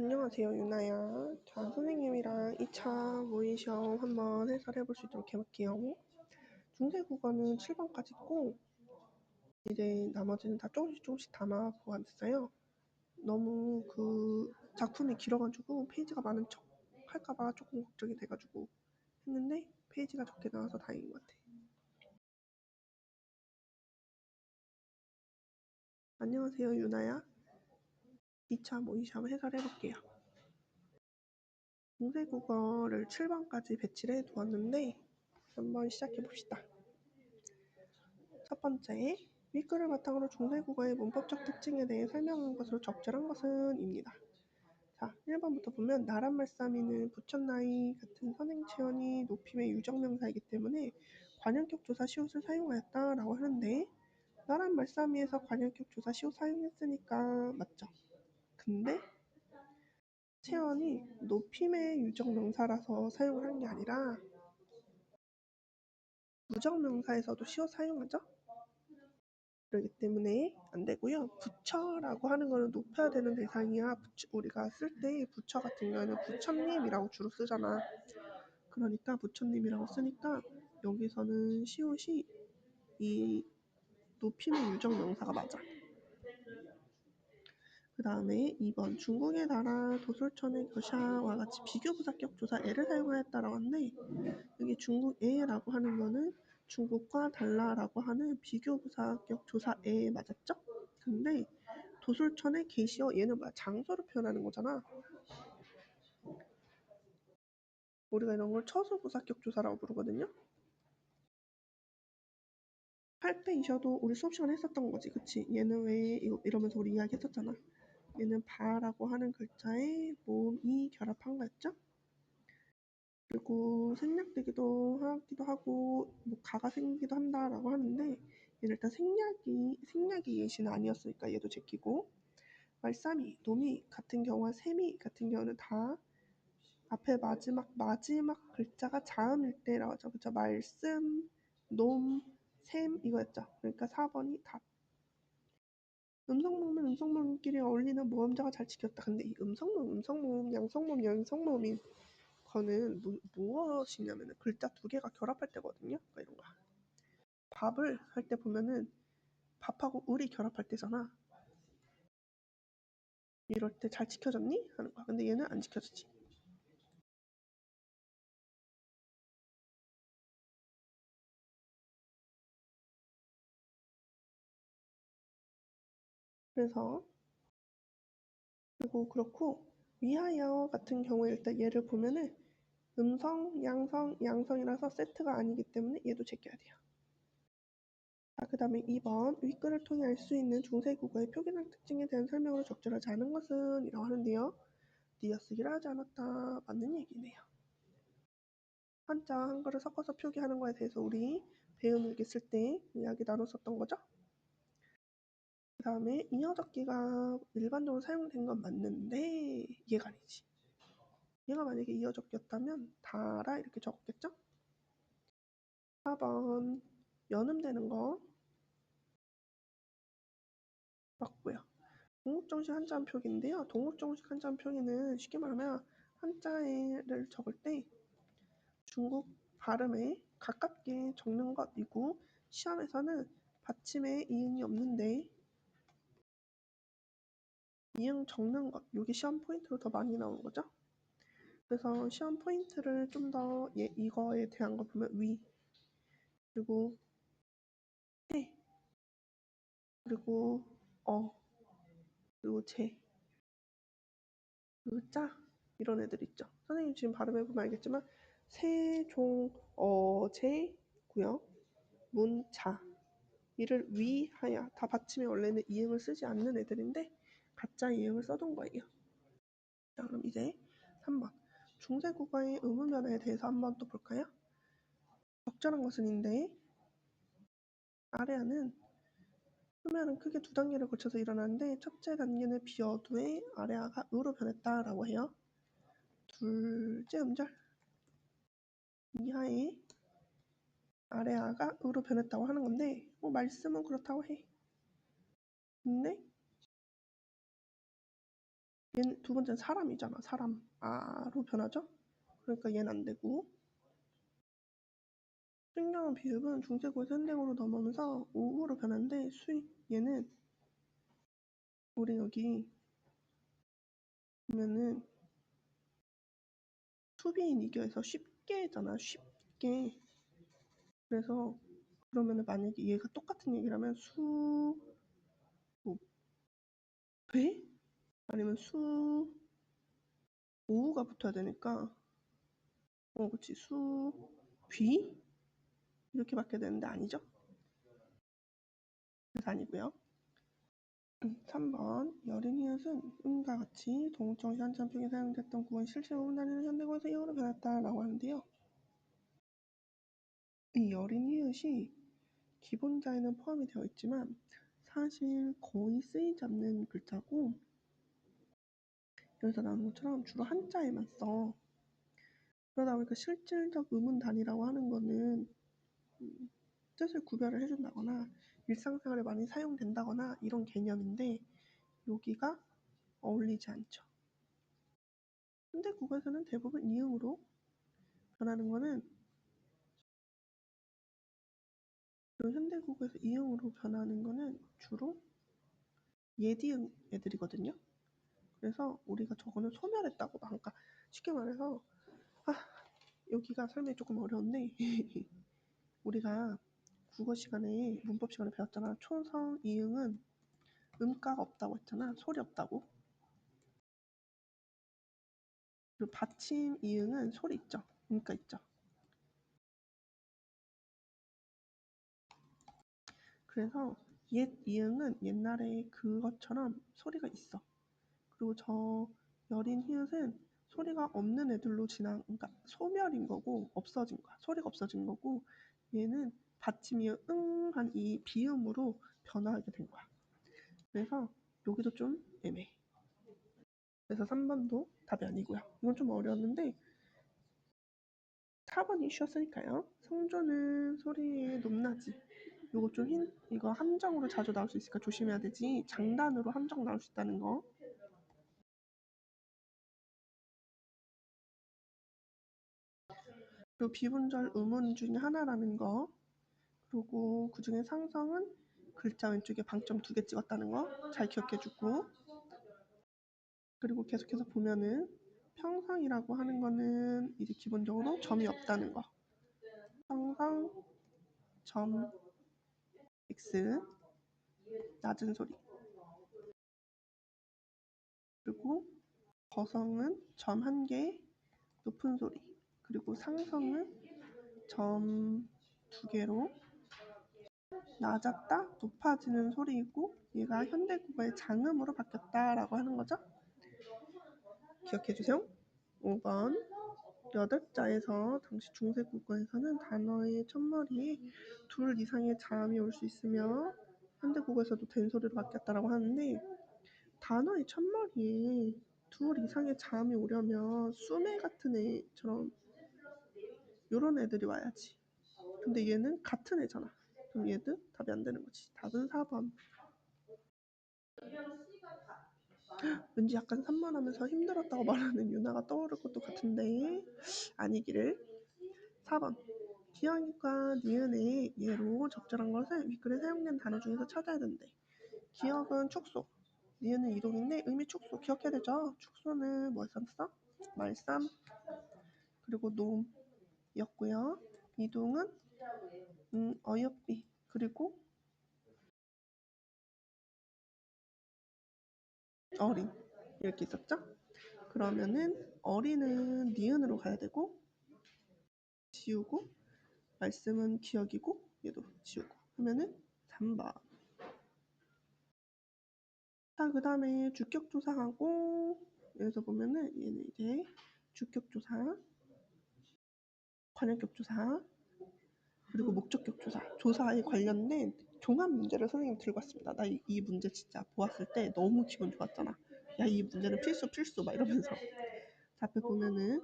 안녕하세요, 유나야. 자, 선생님이랑 2차 모의 시험 한번 해설해 볼 수 있도록 해볼게요. 중세국어는 7번까지 있고, 이제 나머지는 다 조금씩 담아 보았어요. 너무 그 작품이 길어가지고 페이지가 많은 척 할까봐 조금 걱정이 돼가지고 했는데, 페이지가 적게 나와서 다행인 것 같아. 안녕하세요, 유나야. 2차 모의 시험 해설해 볼게요. 중세국어를 7번까지 배치를 해 두었는데, 한번 시작해 봅시다. 첫 번째, 윗글을 바탕으로 중세국어의 문법적 특징에 대해 설명한 것으로 적절한 것은 입니다. 자, 1번부터 보면 나란 말싸미는 부천나이 같은 선행체언이 높임의 유적명사이기 때문에 관형격 조사 시옷을 사용하였다라고 하는데, 나란 말싸미에서 관형격 조사 시옷 사용했으니까 맞죠? 근데 체언이 높임의 유적명사라서 사용을 한 게 아니라 무적명사에서도 시옷 사용하죠? 그렇기 때문에 안 되고요. 부처라고 하는 거는 높여야 되는 대상이야. 우리가 쓸 때 부처 같은 경우는 부처님이라고 주로 쓰잖아. 그러니까 부처님이라고 쓰니까 여기서는 시옷이 이 높임의 유적 명사가 맞아. 그 다음에 2번 중국의 나라 도솔천의 겨샤와 같이 비교부사격 조사에를 사용하였다라고 하는데, 여기 중국에라고 하는 거는 중국과 달라라고 하는 비교부사격 조사에 맞았죠? 근데 도솔천의 계시어, 얘는 뭐야? 장소를 표현하는 거잖아. 우리가 이런 걸 처소부사격 조사라고 부르거든요. 8페이셔도 우리 수업 시간에 했었던 거지, 그치? 얘는 왜 이러면서 우리 이야기 했었잖아. 얘는 바라고 하는 글자에 모음이 결합한 거였죠? 그리고 생략되기도 하기도 하고 뭐 가가 생기기도 한다라고 하는데, 얘는 일단 생략이 예시는 아니었으니까 얘도 제끼고, 말싸미, 노미 같은 경우와 세미 같은 경우는 다 앞에 마지막 글자가 자음일 때라고 하죠. 그쵸? 말씀, 놈, 셈 이거였죠. 그러니까 4번이 답. 음성모음은 음성모음끼리 어울리는 모음자가 잘 지켰다. 근데 이 음성모음, 양성모음, 연성모음인 거는 무엇이냐면은 글자 두 개가 결합할 때거든요. 그러니까 이런 거. 밥을 할 때 보면은 밥하고 을이 결합할 때잖아. 이럴 때 잘 지켜졌니? 하는 거야. 근데 얘는 안 지켜졌지. 그래서 그렇고 위하여 같은 경우에 일단 얘를 보면은 음성, 양성이라서 세트가 아니기 때문에 얘도 제껴야 돼요. 자, 그 다음에 2번 윗글을 통해 알 수 있는 중세국어의 표기상 특징에 대한 설명으로 적절하지 않은 것은 이라고 하는데요. 띄어쓰기를 하지 않았다. 맞는 얘기네요. 한자, 한글을 섞어서 표기하는 거에 대해서 우리 배움일기 쓸 때 이야기 나눴었던 거죠. 그 다음에 이어적기가 일반적으로 사용된 건 맞는데 얘가 아니지. 얘가 만약에 이어적기였다면 다라 이렇게 적었겠죠? 4번 연음되는 거 맞고요. 동국정식 한자음 표기인데요. 동국정식 한자음 표기는 쉽게 말하면 한자를 적을 때 중국 발음에 가깝게 적는 것이고, 시험에서는 받침에 이응이 없는데 이응 적는 것, 이게 시험 포인트로 더 많이 나오는 거죠. 그래서 시험 포인트를 좀 더 이거에 대한 거 보면 위, 그리고 해, 그리고 그리고 제, 그리고 짜, 이런 애들 있죠. 선생님 지금 발음해보면 알겠지만 세종, 제고요. 문자, 이를 위하여 다 받침에 원래는 이응을 쓰지 않는 애들인데 가짜 이응을 써둔 거예요. 자, 그럼 이제 3번 중세국어의 의문 변화에 대해서 한번 또 볼까요? 적절한 것은인데, 아래아는 수면은 크게 두 단계를 거쳐서 일어나는데 첫째 단계는 비어두에 아래아가 으로 변했다라고 해요. 둘째 음절 이하에 아래아가 으로 변했다고 하는 건데, 말씀은 그렇다고 해. 근데 얘는 두 번째는 사람이잖아. 사람. 아로 변하죠? 그러니까 얘는 안 되고. 수익량은 비읍은 중세고에서 현대고로 넘어오면서 오후로 변하는데 얘는 우리 여기 보면은 수비인 이교에서 쉽게잖아. 쉽게. 그래서 그러면은 만약에 얘가 똑같은 얘기라면 뭐, 배? 아니면 오우가 붙어야 되니까 그치 귀? 이렇게밖에 되는데 아니죠? 그래서 아니고요. 3번 여린 히읗은 음과 같이 동정시 한참평에 사용됐던 구원 실제로 음단위는 현대고에서 이어로 변했다라고 하는데요. 이 여린 히읗이 기본자에는 포함이 되어 있지만 사실 거의 쓰이지 않는 글자고 여기서 나오는 것처럼 주로 한자에만 써. 그러다 보니까 실질적 음운 단위라고 하는 거는 뜻을 구별을 해준다거나 일상생활에 많이 사용된다거나 이런 개념인데 여기가 어울리지 않죠. 현대국어에서는 대부분 이응으로 변하는 거는 현대국어에서 이응으로 변하는 거는 주로 예디응 애들이거든요. 그래서 우리가 저거는 소멸했다고 봐. 그러니까 쉽게 말해서 여기가 설명이 조금 어려운데 우리가 국어 시간에 문법 시간에 배웠잖아. 초성 이응은 음가가 없다고 했잖아. 소리 없다고. 그리고 받침 이응은 소리 있죠. 음가 있죠. 그래서 옛 이응은 옛날에 그것처럼 소리가 있어. 그리고 저 여린 히읗은 소리가 없는 애들로 그러니까 소멸인 거고 없어진 거야. 소리가 없어진 거고 얘는 받침 이응 응한 이 비음으로 변화하게 된 거야. 그래서 여기도 좀 애매해. 그래서 3번도 답이 아니고요. 이건 좀 어려웠는데 4번이 쉬웠으니까요. 성조는 소리의 높낮이. 요거 좀 이거 함정으로 자주 나올 수 있으니까 조심해야 되지. 장단으로 함정 나올 수 있다는 거. 그리고 비분절 음운 중에 하나라는 거. 그리고 그중에 상성은 글자 왼쪽에 방점 2개 찍었다는 거 잘 기억해주고. 그리고 계속해서 보면은 평상이라고 하는 거는 이제 기본적으로 점이 없다는 거. 평상 점 x 낮은 소리. 그리고 거성은 점 1개 높은 소리. 그리고 상성은 점 2개로 낮았다 높아지는 소리이고 얘가 현대국어의 장음으로 바뀌었다라고 하는 거죠. 기억해주세요. 5번 8자에서 당시 중세국어에서는 단어의 첫머리에 둘 이상의 자음이 올 수 있으며 현대국어에서도 된소리로 바뀌었다라고 하는데 단어의 첫머리에 둘 이상의 자음이 오려면 수매 같은 애처럼 요런 애들이 와야지. 근데 얘는 같은 애잖아. 그럼 얘도 답이 안 되는 거지. 답은 4번. 왠지 약간 산만하면서 힘들었다고 말하는 유나가 떠오를 것도 같은데 아니기를. 4번. 기억과 니은의 예로 적절한 것을 윗글에 사용된 단어 중에서 찾아야 된대. 기억은 축소, 니은은 이동인데 의미 축소 기억해야 되죠. 축소는 뭐 썼어? 말쌈 그리고 놈이었고요. 이동은 어여삐 그리고 어린 이렇게 있었죠. 그러면은 어린은 니은으로 가야 되고 지우고 말씀은 기억이고 얘도 지우고 하면은 3번. 자, 그 다음에 주격조사하고 여기서 보면은 얘는 이제 주격조사, 관역격조사, 그리고 목적격조사, 조사에 관련된 종합 문제를 선생님이 들고 왔습니다. 나 이 문제 진짜 보았을 때 너무 기분 좋았잖아. 야, 이 문제는 필수 막 이러면서. 자, 앞에 보면은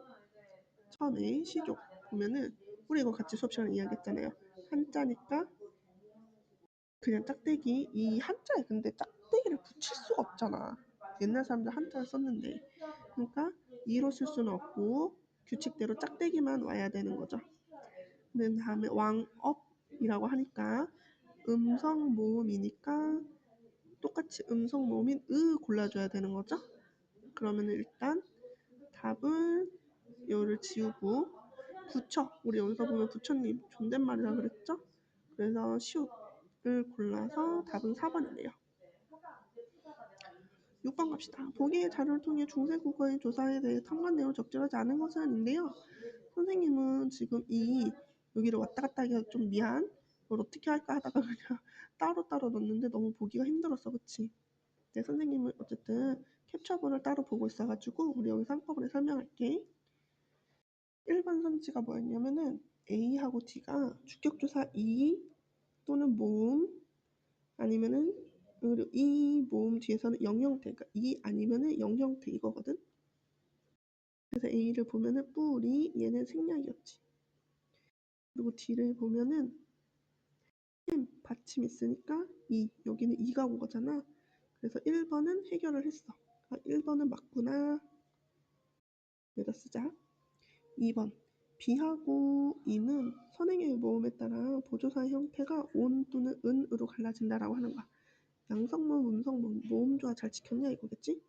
처음에 시조 보면은 우리 이거 같이 수업 시간에 이야기했잖아요. 한자니까 그냥 짝대기 이 한자에 근데 짝대기를 붙일 수가 없잖아. 옛날 사람들 한자를 썼는데, 그러니까 2로 쓸 수는 없고 규칙대로 짝대기만 와야 되는 거죠. 그 다음에 왕업이라고 하니까 음성 모음이니까 똑같이 음성 모음인 골라줘야 되는 거죠. 그러면 일단 답은 요를 지우고 부처, 우리 여기서 보면 부처님 존댓말이라 그랬죠. 그래서 시옷을 골라서 답은 4번이네요. 6번 갑시다. 보기의 자료를 통해 중세국어의 조사에 대해 탐관 내용을 적절하지 않은 것은 아닌데요. 선생님은 지금 이 여기를 왔다 갔다 하기가 좀 미안. 이걸 어떻게 할까 하다가 그냥 따로따로 넣었는데 너무 보기가 힘들었어. 그치? 네, 선생님은 어쨌든 캡처본을 따로 보고 있어가지고 우리 여기서 한꺼번에 설명할게. 1번 선지가 뭐였냐면은 A하고 D가 주격조사 이 또는 모음 아니면은 이 모음 뒤에서는 영형태, 그러니까 이 아니면은 영형태 이거거든. 그래서 A를 보면은 뿌리, 얘는 생략이었지. 그리고 D를 보면은 받침 있으니까 이, 여기는 2가 온 거잖아. 그래서 1번은 해결을 했어. 아, 1번은 맞구나. 여기다 쓰자. 2번 B하고 E는 선행의 모음에 따라 보조사의 형태가 온 또는 은으로 갈라진다라고 하는 거야. 양성모음, 음성모음, 모음조화 잘 지켰냐 이거겠지?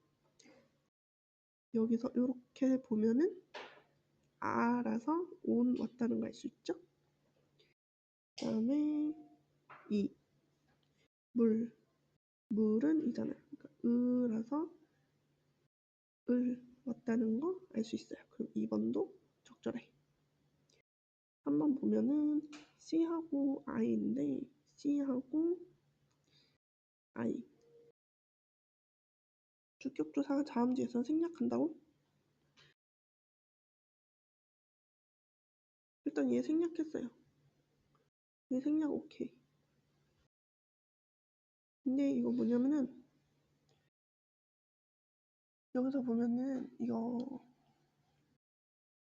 여기서 이렇게 보면은 아라서 온 왔다는 거 알 수 있죠? 그 다음에 이 물은 이잖아요. 그러니까 으라서 을 왔다는 거 알 수 있어요. 그럼 2번도 적절해. 3번 보면은 C하고 I인데 C하고 I 주격조사가 자음지에서 생략한다고? 일단 얘 생략했어요. 얘 생략 오케이. 근데 이거 뭐냐면은 여기서 보면은 이거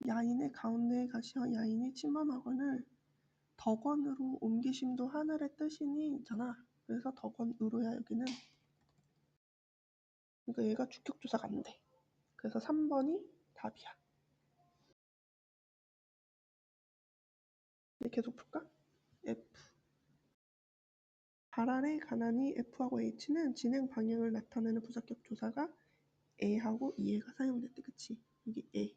야인의 가운데에 가시어 야인이 침범하거늘 덕원으로 옮기심도 하늘의 뜻이니 있잖아. 그래서 덕원으로야 여기는. 그러니까 얘가 주격조사가 안 돼. 그래서 3번이 답이야. 이제 계속 풀까? F. 발알의 가난이 F하고 H는 진행 방향을 나타내는 부사격 조사가 에하고 이에가 사용됐대. 그치? 이게 에.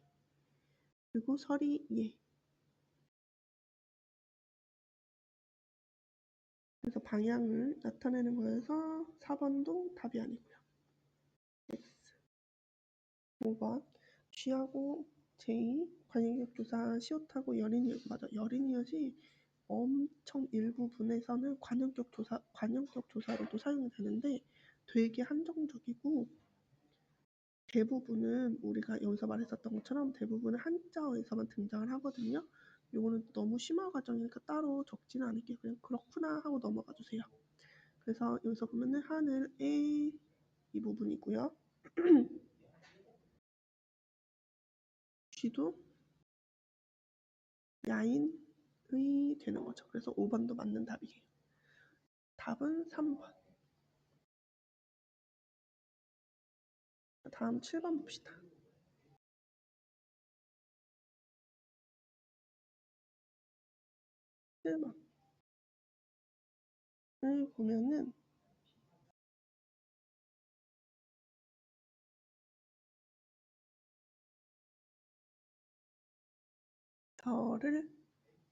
그리고 설이 예. 그래서 방향을 나타내는 거여서 4번도 답이 아니고요. X. 5번 G하고 J 관행격 조사 시옷하고 여린이엇 맞아. 여린이엇이 엄청 일부분에서는 관형격 조사로도 사용이 되는데 되게 한정적이고 대부분은 우리가 여기서 말했었던 것처럼 대부분은 한자어에서만 등장을 하거든요. 요거는 너무 심화 과정이니까 따로 적지는 않을게요. 그냥 그렇구나 하고 넘어가 주세요. 그래서 여기서 보면은 하늘에 이 부분이고요. 쥐도 야인의 되는 거죠. 그래서 5번도 맞는 답이에요. 답은 3번. 다음 7번 봅시다. 7번을 보면은 저를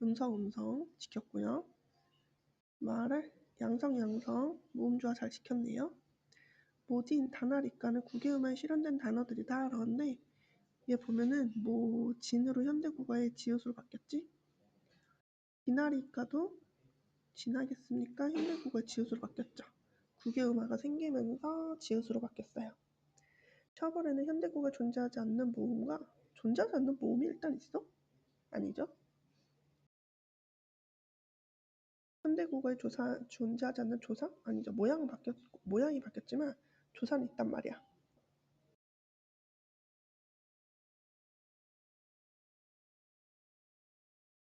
음성 지켰고요. 말을 양성 모음조화 잘 지켰네요. 모진 다나리까는 국외음화에 실현된 단어들이다 라는데 얘 보면은 모진으로 현대국어의 지읒으로 바뀌었지? 디나리까도 지나겠습니까? 현대국어의 지읒으로 바뀌었죠. 국외음화가 생기면서 지읒으로 바뀌었어요. 처벌에는 현대국어에 존재하지 않는 모음과 존재하지 않는 모음이 일단 있어? 아니죠? 현대국어에 존재하지 않는 조사? 아니죠. 모양이 바뀌었지만 조사는 있단 말이야.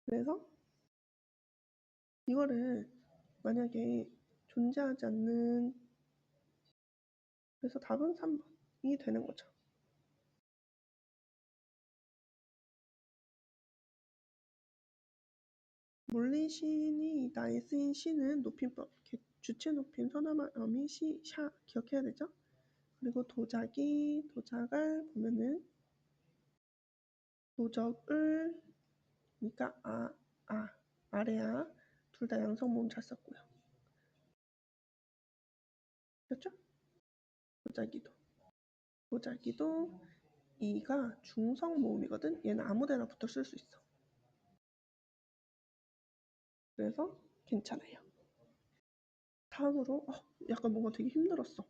그래서 이거를 만약에 존재하지 않는 그래서 답은 3번. 되는 거죠. 물리시인이 나에 쓰인 시는 높임법, 주체 높임, 서나마, 어미, 시, 샤 기억해야 되죠. 그리고 도작을 보면은 도적을, 그러니까 아래야 둘 다 양성 모음 잘 썼고요. 그렇죠? 도자기도 이가 중성 모음이거든. 얘는 아무데나부터 쓸 수 있어. 그래서 괜찮아요. 다음으로 약간 뭔가 되게 힘들었어.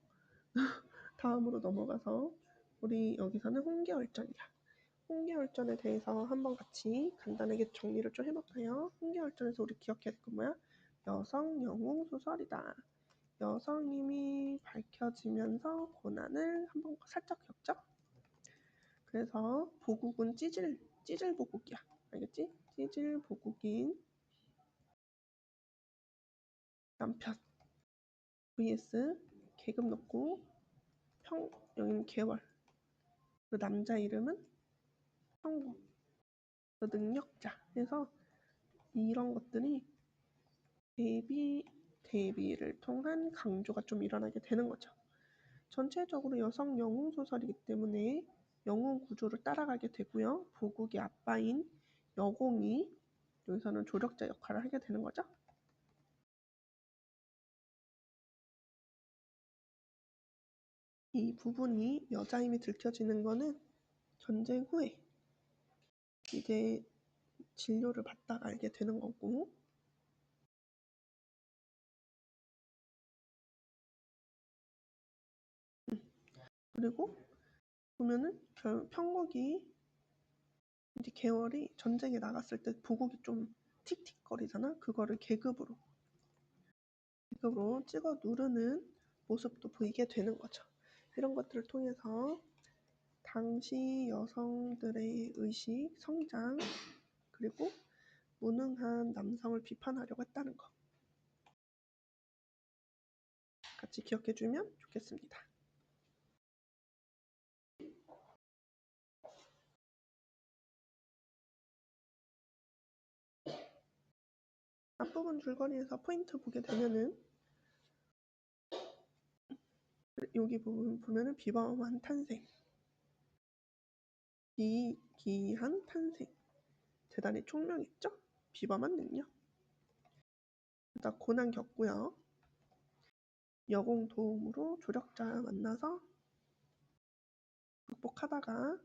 다음으로 넘어가서 우리 여기서는 홍계월전이야. 홍계월전에 대해서 한번 같이 간단하게 정리를 좀 해볼까요? 홍계월전에서 우리 기억해야 될 건 뭐야? 여성 영웅 소설이다. 여성임이 밝혀지면서 고난을 한번 살짝 겪죠? 그래서 보국은 찌질 보국이야. 알겠지? 찌질 보국인 남편 vs 계급 넣고 여기는 계월. 그 남자 이름은 성공. 그 능력자 해서 이런 것들이 대비를 통한 강조가 좀 일어나게 되는 거죠. 전체적으로 여성 영웅 소설이기 때문에 영웅 구조를 따라가게 되고요. 보국의 아빠인 여공이 여기서는 조력자 역할을 하게 되는 거죠. 이 부분이 여자임이 들켜지는 거는 전쟁 후에 이제 진료를 받다가 알게 되는 거고, 그리고 보면은 평국이 이제 계월이 전쟁에 나갔을 때 보국이 좀 틱틱거리잖아. 그거를 계급으로 찍어 누르는 모습도 보이게 되는 거죠. 이런 것들을 통해서 당시 여성들의 의식, 성장, 그리고 무능한 남성을 비판하려고 했다는 거 같이 기억해주면 좋겠습니다. 앞부분 줄거리에서 포인트 보게 되면은 여기 부분 보면은 비범한 탄생, 기이한 탄생, 대단히 총명했죠? 비범한 능력. 일단 고난 겪고요. 여공 도움으로 조력자 만나서 극복하다가,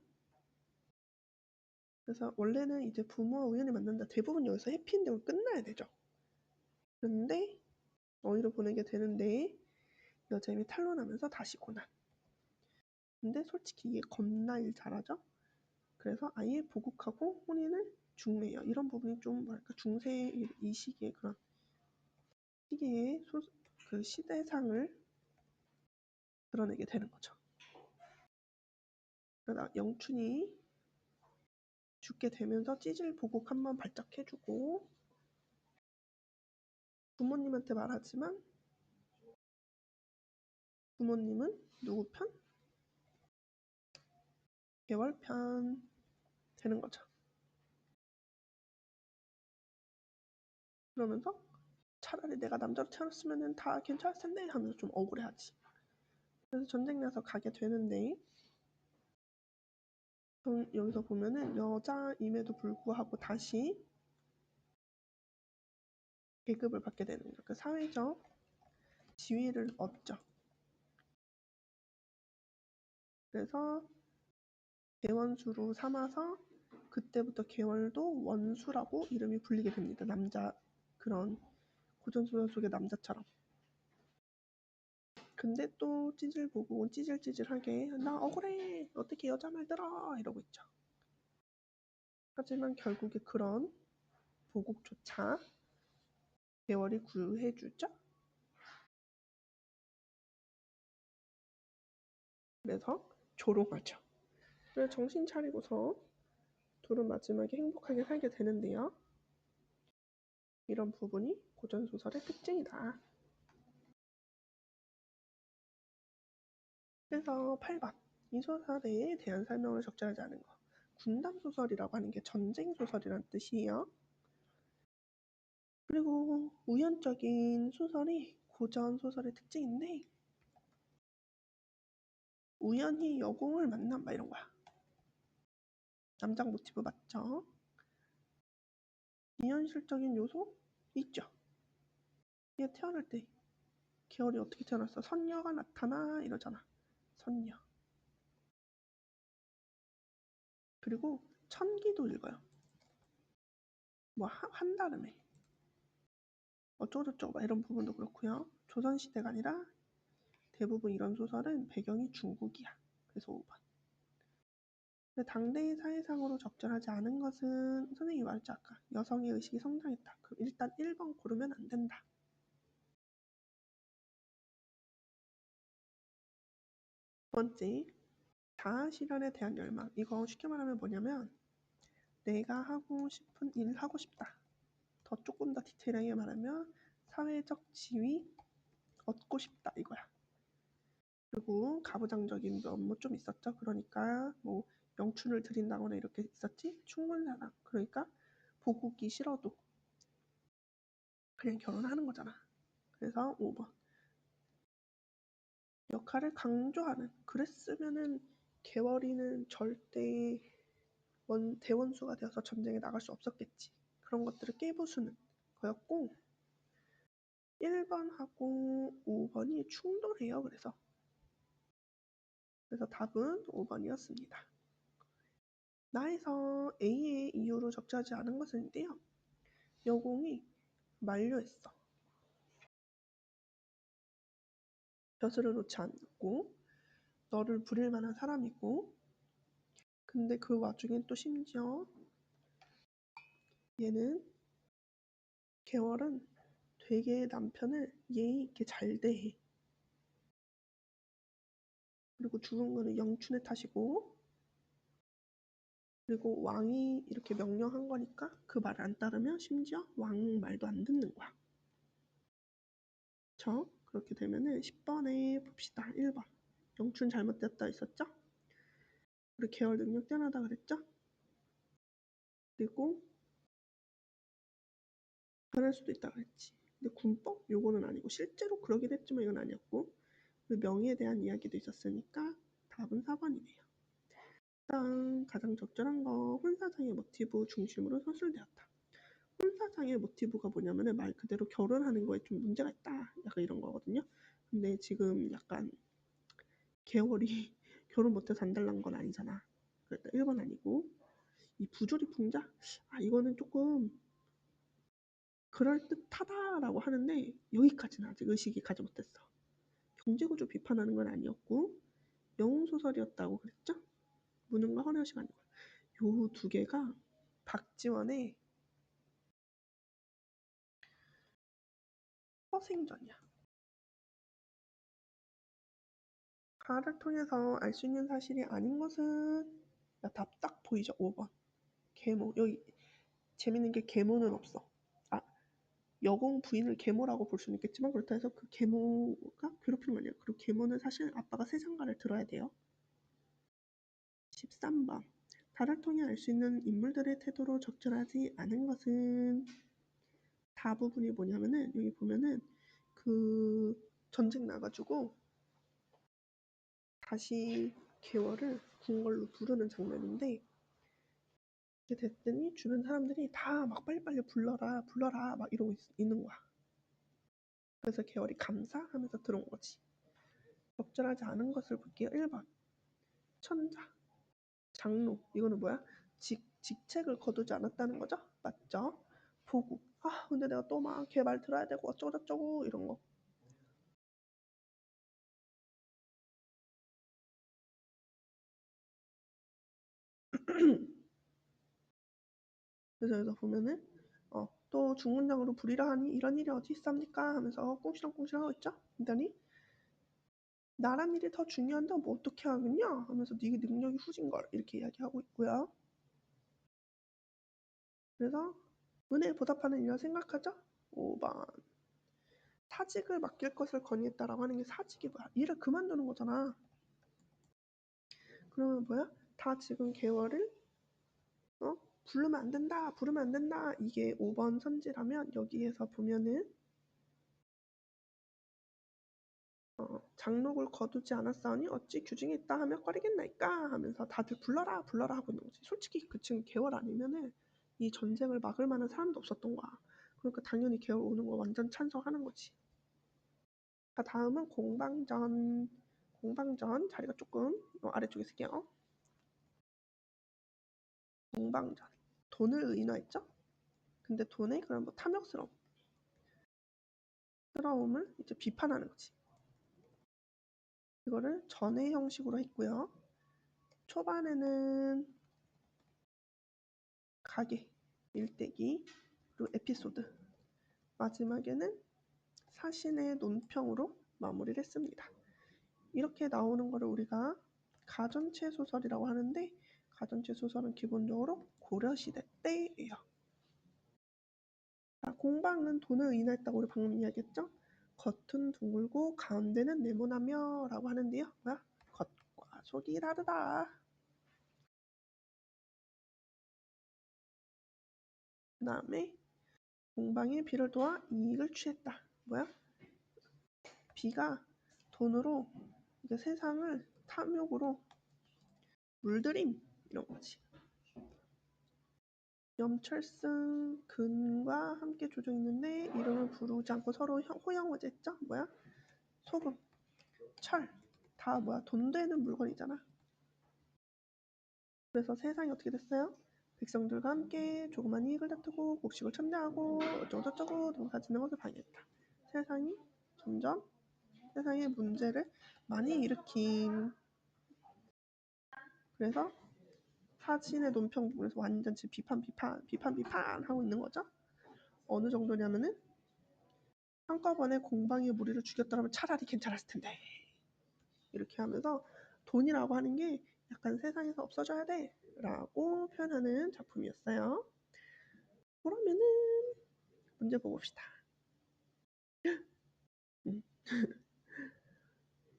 그래서 원래는 이제 부모와 우연히 만난다. 대부분 여기서 해피엔딩으로 끝나야 되죠. 그런데 어디로 보내게 되는데 여자임이 탄로나면서 다시 고난. 근데 솔직히 이게 겁나 일 잘하죠. 그래서 아예 보국하고 혼인을 중매해요. 이런 부분이 좀 뭐랄까 중세 이 시기의 그런 시기의 그 시대상을 드러내게 되는 거죠. 그러다 영춘이 죽게 되면서 찌질 보국 한번 발작 해주고, 부모님한테 말하지만 부모님은 누구 편? 계월 편 되는 거죠. 그러면서 차라리 내가 남자로 태어났으면 다 괜찮았을 텐데 하면서 좀 억울해하지. 그래서 전쟁 나서 가게 되는데, 여기서 보면은 여자임에도 불구하고 다시 계급을 받게 되는 거죠. 그 사회적 지위를 얻죠. 그래서 계원수로 삼아서 그때부터 계월도 원수라고 이름이 불리게 됩니다. 남자, 그런 고전소설 속의 남자처럼. 근데 또 찌질 보고 찌질찌질하게 나 억울해, 어떻게 여자 말 들어, 이러고 있죠. 하지만 결국에 그런 보국조차 계월이 구해주죠. 그래서 조롱하죠. 그래서 정신 차리고서 둘은 마지막에 행복하게 살게 되는데요. 이런 부분이 고전소설의 특징이다. 그래서 8번 이 소설에 대한 설명을 적절하지 않은 거. 군담소설이라고 하는 게 전쟁소설이란 뜻이에요. 그리고 우연적인 소설이 고전 소설의 특징인데 우연히 여공을 만남 막 이런 거야. 남장 모티브 맞죠? 비현실적인 요소 있죠. 얘 태어날 때 계월이 어떻게 태어났어? 선녀가 나타나 이러잖아. 선녀. 그리고 천기도 읽어요. 뭐 한다름에 어쩌고저쩌고 막 이런 부분도 그렇고요. 조선시대가 아니라 대부분 이런 소설은 배경이 중국이야. 그래서 5번. 근데 당대의 사회상으로 적절하지 않은 것은 선생님이 말했죠 아까. 여성의 의식이 성장했다. 그럼 일단 1번 고르면 안 된다. 두 번째, 자아실현에 대한 열망. 이거 쉽게 말하면 뭐냐면 내가 하고 싶은 일 하고 싶다. 더 조금 더 디테일하게 말하면 사회적 지위 얻고 싶다 이거야. 그리고 가부장적인 면모 좀 있었죠. 그러니까 뭐 영춘을 드린다거나 이렇게 있었지. 충분사랑. 그러니까 보국이 싫어도 그냥 결혼하는 거잖아. 그래서 5번. 역할을 강조하는. 그랬으면은 개월이는 절대 대원수가 되어서 전쟁에 나갈 수 없었겠지. 그런 것들을 깨부수는 거였고 1번하고 5번이 충돌해요. 그래서 답은 5번이었습니다. 나에서 A의 이유로 적절하지 않은 것인데요. 여공이 만류했어. 벼슬을 놓지 않고 너를 부릴 만한 사람이고 근데 그 와중에 또 심지어 얘는 개월은 되게 남편을 예의 있게 잘 대해. 그리고 죽은 거는 영춘의 탓이고 그리고 왕이 이렇게 명령한 거니까 그 말을 안 따르면 심지어 왕 말도 안 듣는 거야. 그쵸? 그렇게 되면은 10번에 봅시다. 1번. 영춘 잘못됐다 있었죠? 그리고 계열 능력 뛰어나다 그랬죠? 그리고 변할 수도 있다 그랬지. 근데 군법? 요거는 아니고 실제로 그러긴 했지만 이건 아니었고 그 명의에 대한 이야기도 있었으니까 답은 4번이네요. 다음 가장 적절한 거 혼사장의 모티브 중심으로 서술되었다. 혼사장의 모티브가 뭐냐면은 말 그대로 결혼하는 거에 좀 문제가 있다. 약간 이런 거거든요. 근데 지금 약간 개월이 결혼 못해서 안달난 건 아니잖아. 그러니까 1번 아니고 이 부조리 풍자? 아 이거는 조금 그럴듯하다라고 하는데 여기까지는 아직 의식이 가지 못했어. 경제구조 비판하는 건 아니었고 영웅소설이었다고 그랬죠? 무능과 허례허식 아니고 요 두 개가 박지원의 허생전이야. 가를 통해서 알 수 있는 사실이 아닌 것은 답 딱 보이죠? 5번. 계모. 여기 재밌는 게 계모는 없어. 아, 여공 부인을 계모라고 볼 수는 있겠지만 그렇다 해서 그 계모가 괴롭히는 거 아니에요. 그리고 계모는 사실 아빠가 세상가를 들어야 돼요. 13번. 달을 통해 알 수 있는 인물들의 태도로 적절하지 않은 것은 다 부분이 뭐냐면은 여기 보면은 그 전쟁 나가지고 다시 개월을 궁궐로 부르는 장면인데 이렇게 됐더니 주변 사람들이 다 막 빨리빨리 불러라 불러라 막 이러고 있는 거야. 그래서 개월이 감사하면서 들어온 거지. 적절하지 않은 것을 볼게요. 1번 천자 장로 이거는 뭐야? 직책을 거두지 않았다는 거죠? 맞죠? 보고 아 근데 내가 또 막 걔 말 들어야 되고 어쩌고저쩌고 이런 거. 그래서 여기서 보면은 또 중문장으로 불이라 하니 이런 일이 어디 있습니까? 하면서 꽁시렁꽁시렁 하고 있죠? 그랬더니 나란 일이 더 중요한데 뭐 어떻게 하겠냐? 하면서 네 능력이 후진걸 이렇게 이야기하고 있고요. 그래서 은혜에 보답하는 일이라 생각하죠? 5번 사직을 맡길 것을 건의했다라고 하는 게 사직이 뭐야? 일을 그만두는 거잖아. 그러면 뭐야? 다 지금 계열을 부르면 안 된다, 부르면 안 된다. 이게 5번 선지라면 여기에서 보면은 장록을 거두지 않았사오니 어찌 규징이 있다 하며 꺼리겠나이까 하면서 다들 불러라 불러라 하고 있는 거지. 솔직히 그 지금 개월 아니면은 이 전쟁을 막을 만한 사람도 없었던 거야. 그러니까 당연히 개월 오는 거 완전 찬성하는 거지. 자, 다음은 공방전. 공방전 자리가 조금 아래쪽에 쓸게요. 공방전. 돈을 의인화했죠? 근데 돈의 그런 뭐 탐욕스러움을 이제 비판하는 거지. 이거를 전의 형식으로 했고요. 초반에는 가계, 일대기, 그리고 에피소드. 마지막에는 사신의 논평으로 마무리를 했습니다. 이렇게 나오는 거를 우리가 가전체 소설이라고 하는데 가전체 소설은 기본적으로 고려시대 때예요. 자, 공방은 돈을 의인화했다고 우리 방금 이야기했죠? 겉은 둥글고 가운데는 네모나며 라고 하는데요. 뭐야? 겉과 속이 다르다. 그 다음에 공방이 비를 도와 이익을 취했다. 뭐야? 비가 돈으로 세상을 탐욕으로 물들임 이런 거지. 염철승 근과 함께 조정했는데 이름을 부르지 않고 서로 호영호제했죠? 뭐야? 소금, 철, 다 뭐야? 돈 되는 물건이잖아. 그래서 세상이 어떻게 됐어요? 백성들과 함께 조그만 이익을 다투고 곡식을 참여하고 어쩌고저쩌고 농사짓는 것을 방해했다. 세상이 점점 세상의 문제를 많이 일으킨. 그래서 사신의 논평 부분에서 완전 지금 비판 하고 있는 거죠. 어느 정도냐면은 한꺼번에 공방의 무리를 죽였더라면 차라리 괜찮았을 텐데 이렇게 하면서 돈이라고 하는 게 약간 세상에서 없어져야 돼 라고 표현하는 작품이었어요. 그러면은 문제 보고 봅시다.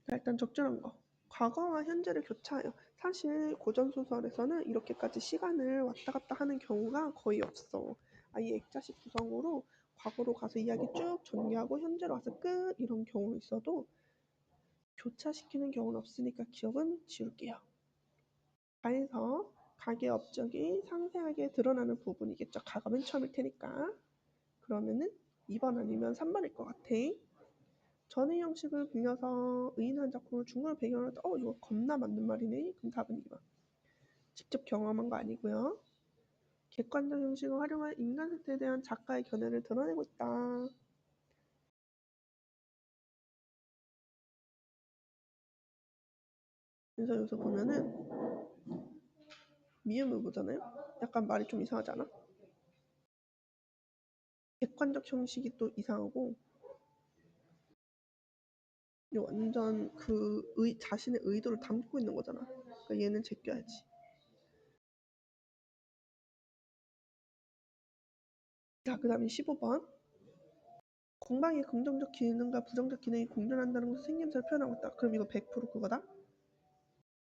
자, 일단 적절한 거. 과거와 현재를 교차해요. 사실 고전소설에서는 이렇게까지 시간을 왔다 갔다 하는 경우가 거의 없어. 아예 액자식 구성으로 과거로 가서 이야기 쭉 전개하고 현재로 와서 끝 이런 경우 있어도 교차시키는 경우는 없으니까 기억은 지울게요. 가에서 가게 업적이 상세하게 드러나는 부분이겠죠. 가가 맨 처음일 테니까. 그러면은 2번 아니면 3번일 것 같아. 전의 형식을 빌려서 의인한 작품을 중국을 배경으로 했다. 이거 겁나 맞는 말이네. 그럼 답은 2번. 직접 경험한 거 아니고요. 객관적 형식을 활용한 인간 세태에 대한 작가의 견해를 드러내고 있다. 그래서 여기서 보면은 미음을 보잖아요. 약간 말이 좀 이상하지 않아? 객관적 형식이 또 이상하고 완전 자신의 의도를 담고 있는 거잖아. 그러니까 얘는 제껴야지. 자, 그 다음에 15번. 공방의 긍정적 기능과 부정적 기능이 공존한다는 것을 생김새를 표현하고 있다. 그럼 이거 100% 그거다.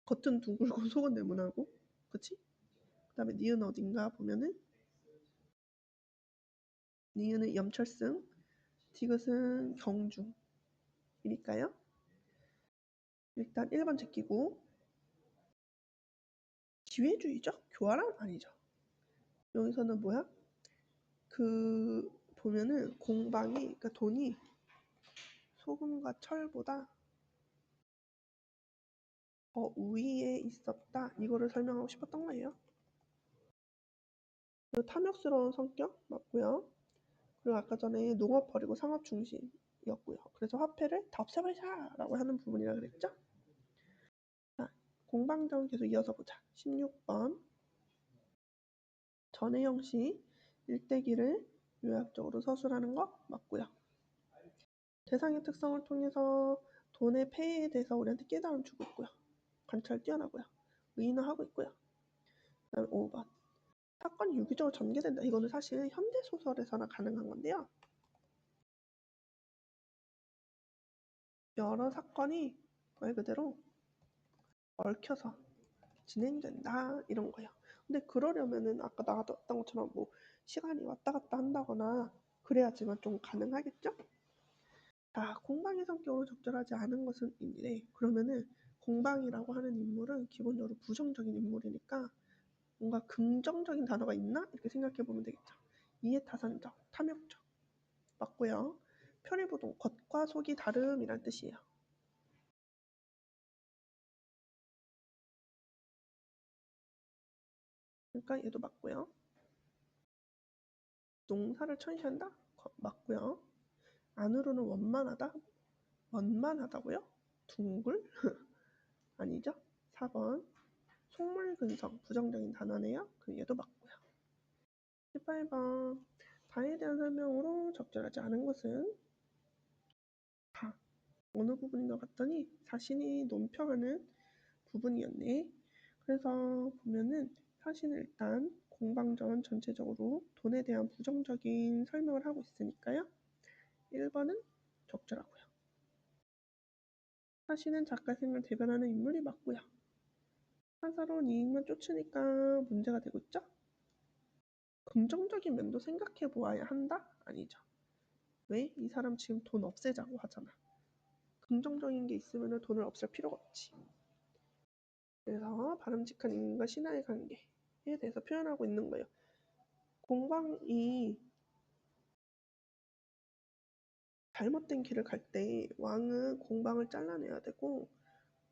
겉은 둥글고 속은 네모나고. 그치? 그 다음에 니은 어딘가 보면은 니은은 염철승, 디귿은 경중이니까요. 일단 1번 제끼고 기회주의죠? 교활함 아니죠. 여기서는 뭐야? 보면은 공방이 그러니까 돈이 소금과 철보다 더 우위에 있었다. 이거를 설명하고 싶었던 거예요. 탐욕스러운 성격 맞고요. 그리고 아까 전에 농업 버리고 상업 중심이었고요. 그래서 화폐를 다 없애버리자라고 하는 부분이라 그랬죠. 자, 공방전 계속 이어서 보자. 16번 전의 형식 일대기를 요약적으로 서술하는 거 맞고요. 대상의 특성을 통해서 돈의 폐해에 대해서 우리한테 깨달음 주고 있고요. 관찰 뛰어나고요. 의인화하고 있고요. 그 다음에 5번 사건이 유기적으로 전개된다. 이거는 사실 현대소설에서나 가능한 건데요. 여러 사건이 말 그대로 얽혀서 진행된다 이런 거예요. 근데 그러려면은 아까 나왔던 것처럼 뭐 시간이 왔다 갔다 한다거나 그래야지만 좀 가능하겠죠? 자, 공방의 성격으로 적절하지 않은 것은 인데 그러면은 공방이라고 하는 인물은 기본적으로 부정적인 인물이니까 뭔가 긍정적인 단어가 있나? 이렇게 생각해 보면 되겠죠. 이해타산적, 탐욕적. 맞고요. 표리부동, 겉과 속이 다름이란 뜻이에요. 그러니까 얘도 맞고요. 농사를 천시한다? 맞고요. 안으로는 원만하다? 원만하다고요? 둥글? 아니죠? 4번 속물근성, 부정적인 단어네요. 그럼 얘도 맞고요. 18번 다에 대한 설명으로 적절하지 않은 것은 다 어느 부분인가 봤더니 자신이 논평하는 부분이었네. 그래서 보면은 사실은 일단 공방전 전체적으로 돈에 대한 부정적인 설명을 하고 있으니까요. 1번은 적절하고요. 사실은 작가생을 대변하는 인물이 맞고요. 사사로운 이익만 쫓으니까 문제가 되고 있죠. 긍정적인 면도 생각해 보아야 한다? 아니죠. 왜? 이 사람 지금 돈 없애자고 하잖아. 긍정적인 게 있으면 돈을 없앨 필요가 없지. 그래서 바람직한 인과 신하의 관계에 대해서 표현하고 있는 거예요. 공방이 잘못된 길을 갈 때 왕은 공방을 잘라내야 되고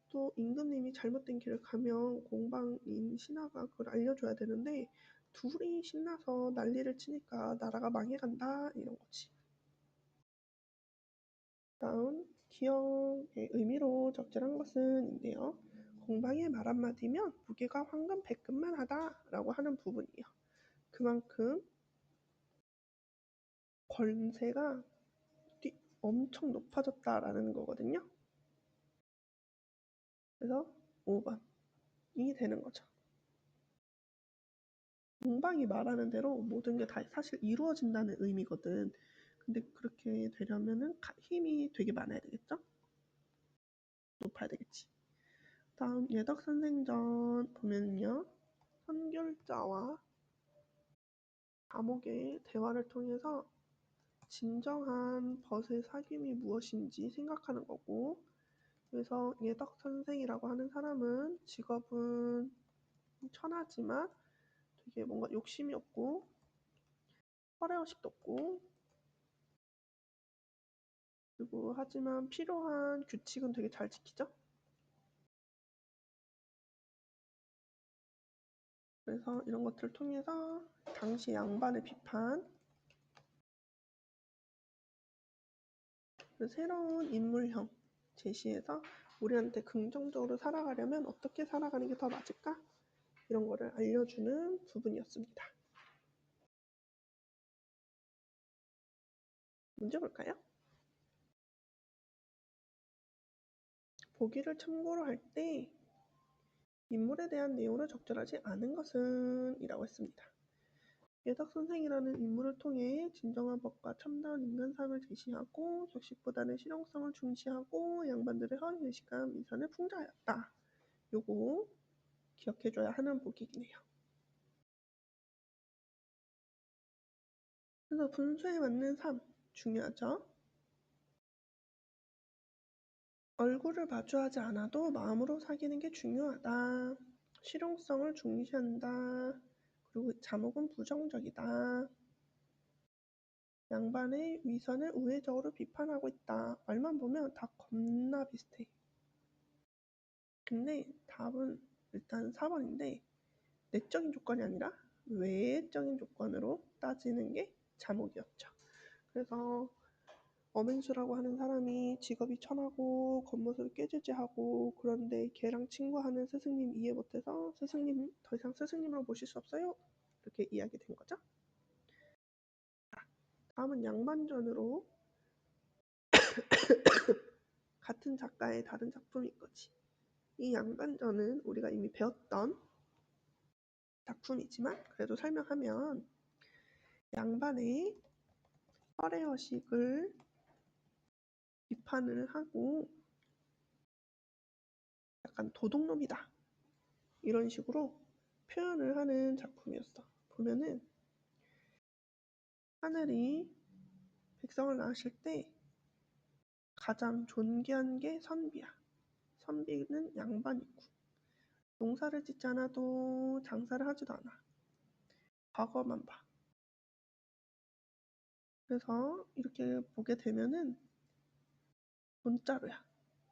또 임금님이 잘못된 길을 가면 공방인 신하가 그걸 알려줘야 되는데 둘이 신나서 난리를 치니까 나라가 망해간다 이런 거지. 다음 기억의 의미로 적절한 것은 인데요. 공방의 말 한마디면 무게가 황금 100금만 하다 라고 하는 부분이에요. 그만큼 권세가 엄청 높아졌다라는 거거든요. 그래서 5번이 되는 거죠. 공방이 말하는 대로 모든 게 다 사실 이루어진다는 의미거든. 근데 그렇게 되려면은 힘이 되게 많아야 되겠죠? 높아야 되겠지. 다음 예덕선생전 보면요. 선결자와 감옥의 대화를 통해서 진정한 벗의 사귐이 무엇인지 생각하는 거고 그래서 예덕선생이라고 하는 사람은 직업은 천하지만 되게 뭔가 욕심이 없고 허례허식도 없고 그리고 하지만 필요한 규칙은 되게 잘 지키죠. 그래서 이런 것들을 통해서 당시 양반의 비판 새로운 인물형 제시해서 우리한테 긍정적으로 살아가려면 어떻게 살아가는 게 더 맞을까? 이런 거를 알려주는 부분이었습니다. 문제 볼까요? 보기를 참고로 할 때 인물에 대한 내용을 적절하지 않은 것은 이라고 했습니다. 예덕선생이라는 인물을 통해 진정한 법과 참다운 인간상을 제시하고 격식보다는 실용성을 중시하고 양반들의 허위의식과 미선을 풍자하였다. 요거 기억해줘야 하는 보기이긴 해요. 그래서 분수에 맞는 삶 중요하죠. 얼굴을 마주하지 않아도 마음으로 사귀는 게 중요하다. 실용성을 중시한다. 그리고 자목은 부정적이다. 양반의 위선을 우회적으로 비판하고 있다. 말만 보면 다 겁나 비슷해. 근데 답은 일단 4번인데 내적인 조건이 아니라 외적인 조건으로 따지는 게 자목이었죠. 그래서 엄행수라고 하는 사람이 직업이 천하고 겉모습을 깨질지하고 그런데 걔랑 친구하는 스승님 이해 못해서 스승님 더 이상 스승님으로 모실 수 없어요. 이렇게 이야기된 거죠. 다음은 양반전으로 같은 작가의 다른 작품인 거지. 이 양반전은 우리가 이미 배웠던 작품이지만 그래도 설명하면 양반의 허례허식을 비판을 하고 약간 도둑놈이다 이런 식으로 표현을 하는 작품이었어. 보면은 하늘이 백성을 낳으실 때 가장 존귀한 게 선비야. 선비는 양반이고 농사를 짓지 않아도 장사를 하지도 않아. 과거만 봐. 그래서 이렇게 보게 되면은 돈자루야.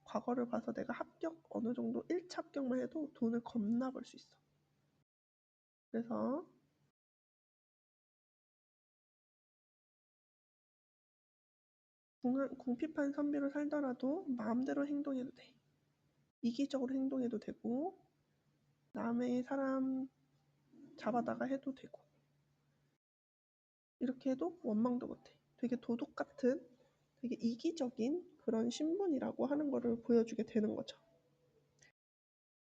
과거를 봐서 내가 합격 어느 정도 1차 합격만 해도 돈을 겁나 벌 수 있어. 그래서 궁핍한 선비로 살더라도 마음대로 행동해도 돼. 이기적으로 행동해도 되고 남의 사람 잡아다가 해도 되고 이렇게 해도 원망도 못해. 되게 도둑 같은 되게 이기적인 그런 신분이라고 하는 거를 보여주게 되는 거죠.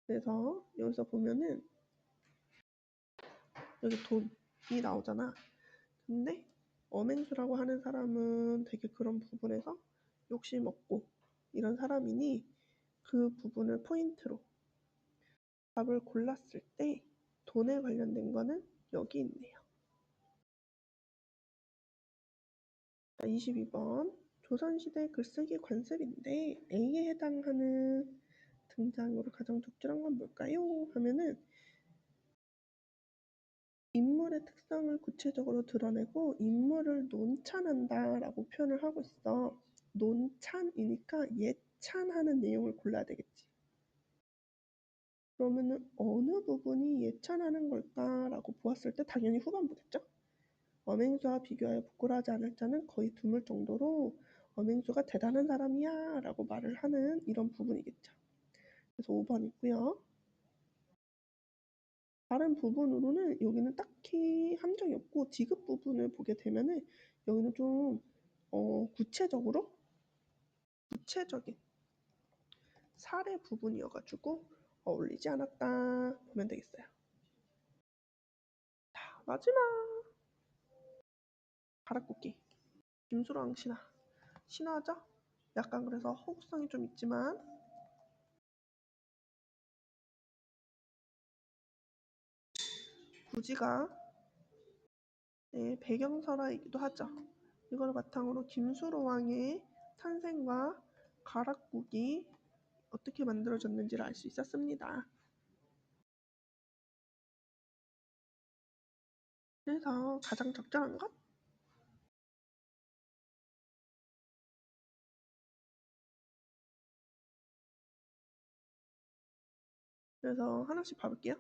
그래서 여기서 보면은 여기 돈이 나오잖아. 근데 엄행수라고 하는 사람은 되게 그런 부분에서 욕심 없고 이런 사람이니 그 부분을 포인트로 답을 골랐을 때 돈에 관련된 거는 여기 있네요. 22번 조선시대 글쓰기 관습인데 A에 해당하는 등장으로 가장 적절한 건 뭘까요? 하면은 인물의 특성을 구체적으로 드러내고 인물을 논찬한다 라고 표현을 하고 있어. 논찬이니까 예찬하는 내용을 골라야 되겠지. 그러면은 어느 부분이 예찬하는 걸까라고 보았을 때 당연히 후반부겠죠. 엄행수와 비교하여 부끄러워하지 않을 자는 거의 드물 정도로 엄행수가 대단한 사람이야 라고 말을 하는 이런 부분이겠죠. 그래서 5번 있고요. 다른 부분으로는 여기는 딱히 함정이 없고 디귿 부분을 보게 되면은 여기는 좀 구체적인 사례 부분이어가지고 어울리지 않았다 보면 되겠어요. 자, 마지막 가락국기 김수랑 신화죠? 약간 그래서 허구성이 좀 있지만 부지가 배경설화이기도 하죠. 이걸 바탕으로 김수로 왕의 탄생과 가락국이 어떻게 만들어졌는지를 알 수 있었습니다. 그래서 가장 적절한 것? 그래서 하나씩 봐볼게요.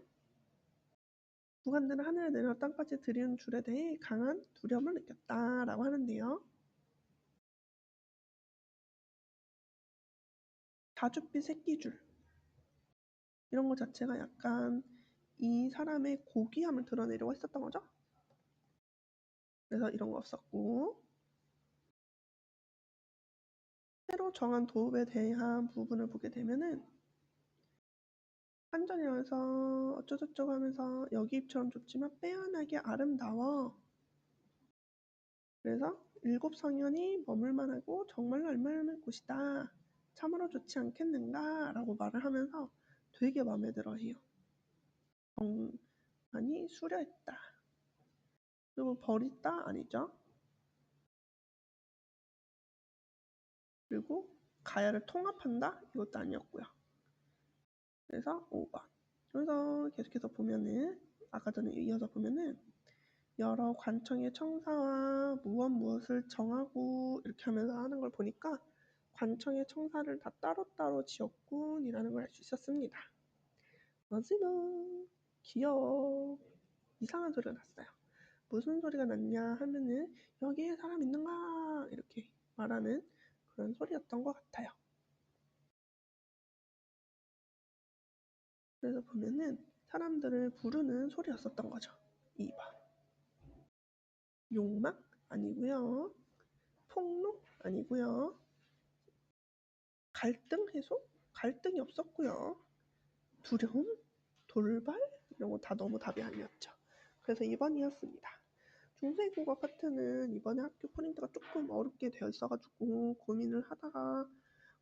구간들은 하늘에 내려 땅까지 들이는 줄에 대해 강한 두려움을 느꼈다라고 하는데요. 다줏빛 새끼줄 이런 것 자체가 약간 이 사람의 고귀함을 드러내려고 했었던 거죠. 그래서 이런 거 없었고 새로 정한 도읍에 대한 부분을 보게 되면은 한전이라서 어쩌고저쩌고 하면서 여기 입처럼 좁지만 빼어나게 아름다워. 그래서 7성현이 머물만하고 정말로 알만한 곳이다. 참으로 좋지 않겠는가? 라고 말을 하면서 되게 마음에 들어해요. 정만이 수려했다. 그리고 버리다 아니죠. 그리고 가야를 통합한다? 이것도 아니었고요. 그래서 5번. 그래서 계속해서 보면은 아까 전에 이어서 보면은 여러 관청의 청사와 무엇을 정하고 이렇게 하면서 하는 걸 보니까 관청의 청사를 다 따로따로 지었군이라는 걸 알 수 있었습니다. 마지막 귀여워. 이상한 소리가 났어요. 무슨 소리가 났냐 하면은 여기에 사람 있는가 이렇게 말하는 그런 소리였던 것 같아요. 그래서 보면은 사람들을 부르는 소리였었던 거죠. 2번. 욕망? 아니고요. 폭로? 아니고요. 갈등 해소? 갈등이 없었고요. 두려움? 돌발? 이런 거 다 너무 답이 아니었죠. 그래서 2번이었습니다. 중세국어 파트는 이번에 학교 포인트가 조금 어렵게 되어 있어가지고 고민을 하다가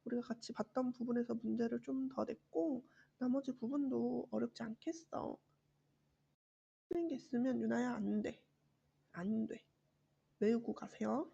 우리가 같이 봤던 부분에서 문제를 좀 더 냈고 나머지 부분도 어렵지 않겠어. 틀린 게 있으면 유나야 안 돼. 안 돼. 외우고 가세요.